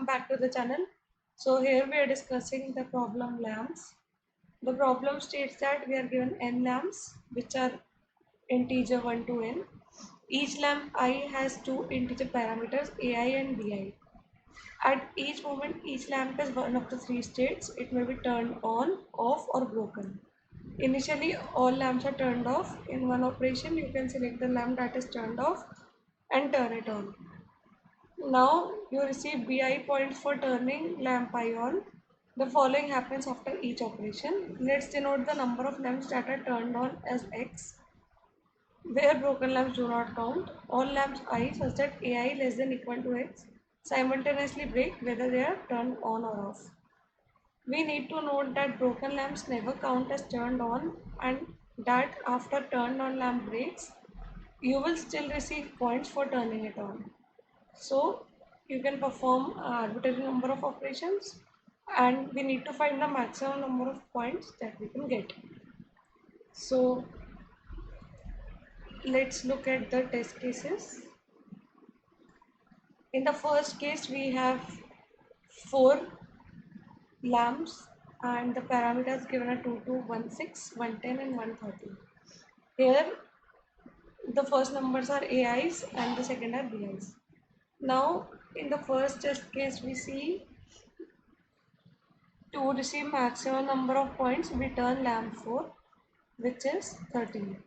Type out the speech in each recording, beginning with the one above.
back to the channel. So here we are discussing the problem lamps. The problem states that we are given n lamps which are integer 1 to n. Each lamp I has two integer parameters ai and bi. At each moment each lamp is one of the three states. It may be turned on, off or broken. Initially all lamps are turned off. In one operation you can select the lamp that is turned off and turn it on. Now you receive BI points for turning lamp I on. The following happens after each operation. Let's denote the number of lamps that are turned on as X. Where broken lamps do not count, all lamps I such that AI less than equal to X simultaneously break whether they are turned on or off. We need to note that broken lamps never count as turned on and that after turned on lamp breaks, you will still receive points for turning it on. So you can perform an arbitrary number of operations and we need to find the maximum number of points that we can get. So let's look at the test cases. In the first case we have 4 lamps and the parameters given are 2216, 110 and 130. Here the first numbers are AIs and the second are BIs. Now in the first test case we see to receive maximum number of points we turn lamp 4 which is 13.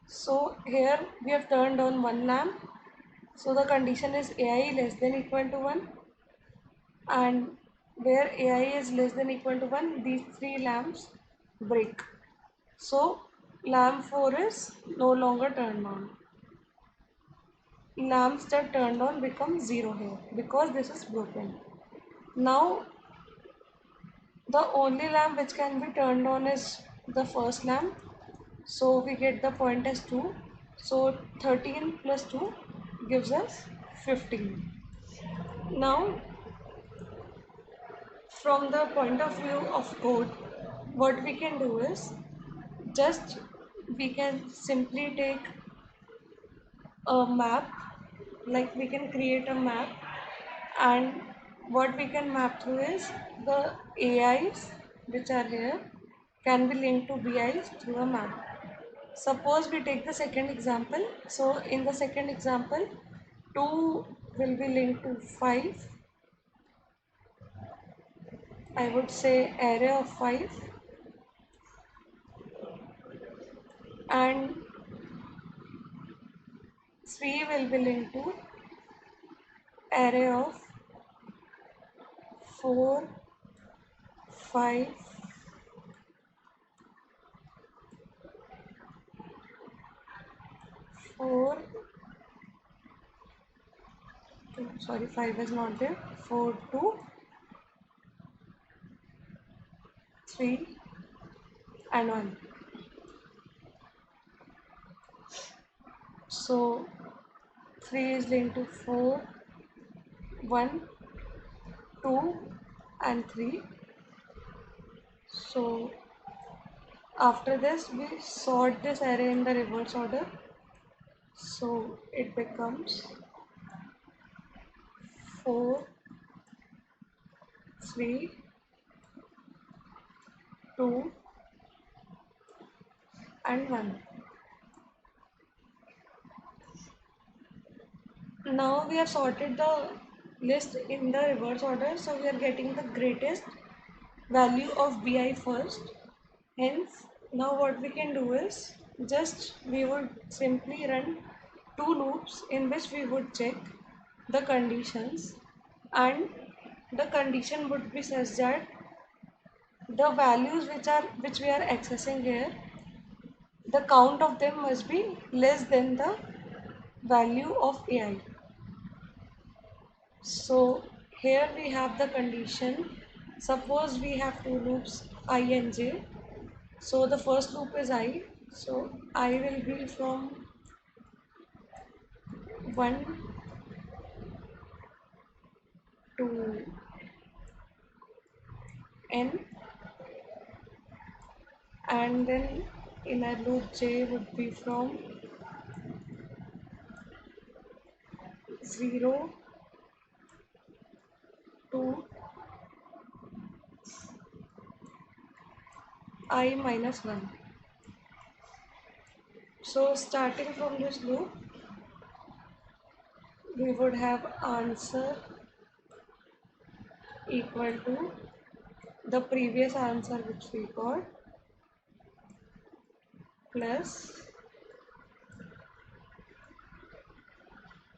So here we have turned on one lamp. So the condition is AI less than equal to 1 and where AI is less than equal to 1 these 3 lamps break. So lamp 4 is no longer turned on. Lamps that turned on become 0 here because this is broken. Now the only lamp which can be turned on is the first lamp. So we get the point as 2. So 13 plus 2 gives us 15. Now from the point of view of code, what we can do is just we can simply take a map, like we can create a map and what we can map through is the AIs which are here can be linked to BIs through a map. Suppose we take the second example. So in the second example, 2 will be linked to 5. I would say array of 5 and 3 will be linked to array of 4, 5, 4, 2, sorry 5 is not there, 4, 2, 3 and 1. So 3 is linked to 4, 1, 2 and 3. So after this we sort this array in the reverse order. So it becomes 4, 3, 2 and 1. Now we have sorted the list in the reverse order, so we are getting the greatest value of BI first. Hence, now what we can do is just we would simply run 2 loops in which we would check the conditions and the condition would be such that the values which we are accessing here, the count of them must be less than the value of AI. So here we have the condition. Suppose we have 2 loops I and j. So the first loop is I. So I will be from 1 to n and then inner loop j would be from 0 to I minus 1. So starting from this loop, we would have answer equal to the previous answer which we got plus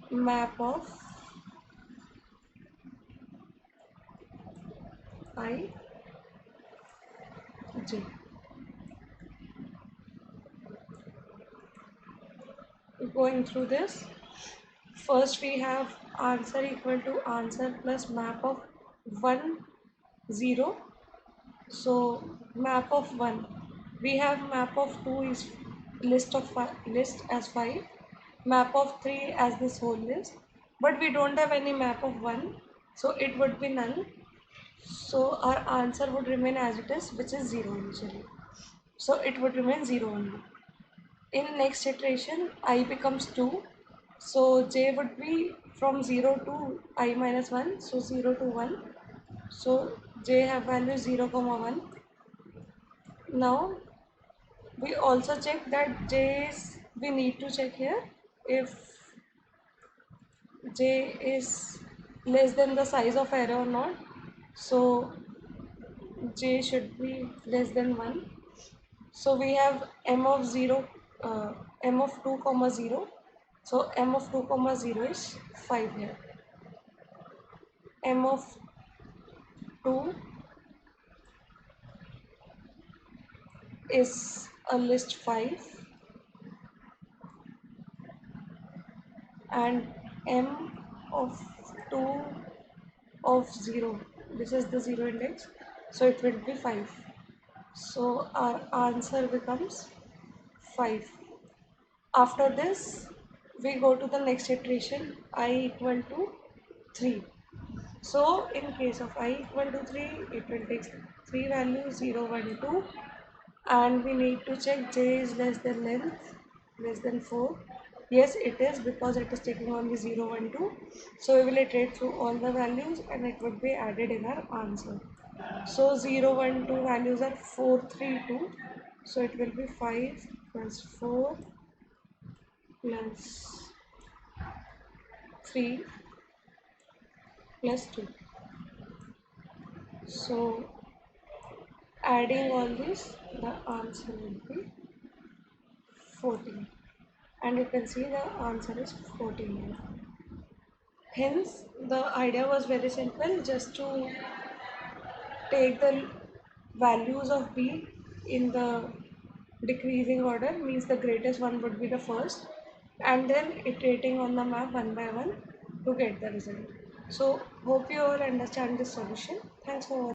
map of I j. Going through this, first we have answer equal to answer plus map of 1 0. So map of 1, we have map of 2 is list of list as 5, map of 3 as this whole list, but we don't have any map of 1, so it would be null. So our answer would remain as it is, which is 0 initially. So it would remain 0 only. In next iteration, I becomes 2. So j would be from 0 to I minus 1. So 0 to 1. So j have value 0 comma 1. Now we also check that j is, we need to check here if j is less than the size of array or not. So j should be less than 1. So we have m of 0, m of 2 comma 0. So m of 2 comma 0 is 5 here. M of 2 is a list 5 and m of 2 of 0, this is the 0 index, so it will be 5. So our answer becomes 5. After this, we go to the next iteration, I equal to 3. So in case of I equal to 3, it will take 3 values 0, 1, 2, and we need to check j is less than length, less than 4. Yes, it is, because it is taking only 0, 1, 2. So we will iterate through all the values and it would be added in our answer. So 0, 1, 2 values are 4, 3, 2. So it will be 5 plus 4 plus 3 plus 2. So adding all this, the answer will be 14. And you can see the answer is 14 here. Hence, the idea was very simple, just to take the values of b in the decreasing order, means the greatest one would be the first, and then iterating on the map one by one to get the result. So hope you all understand this solution. Thanks for watching.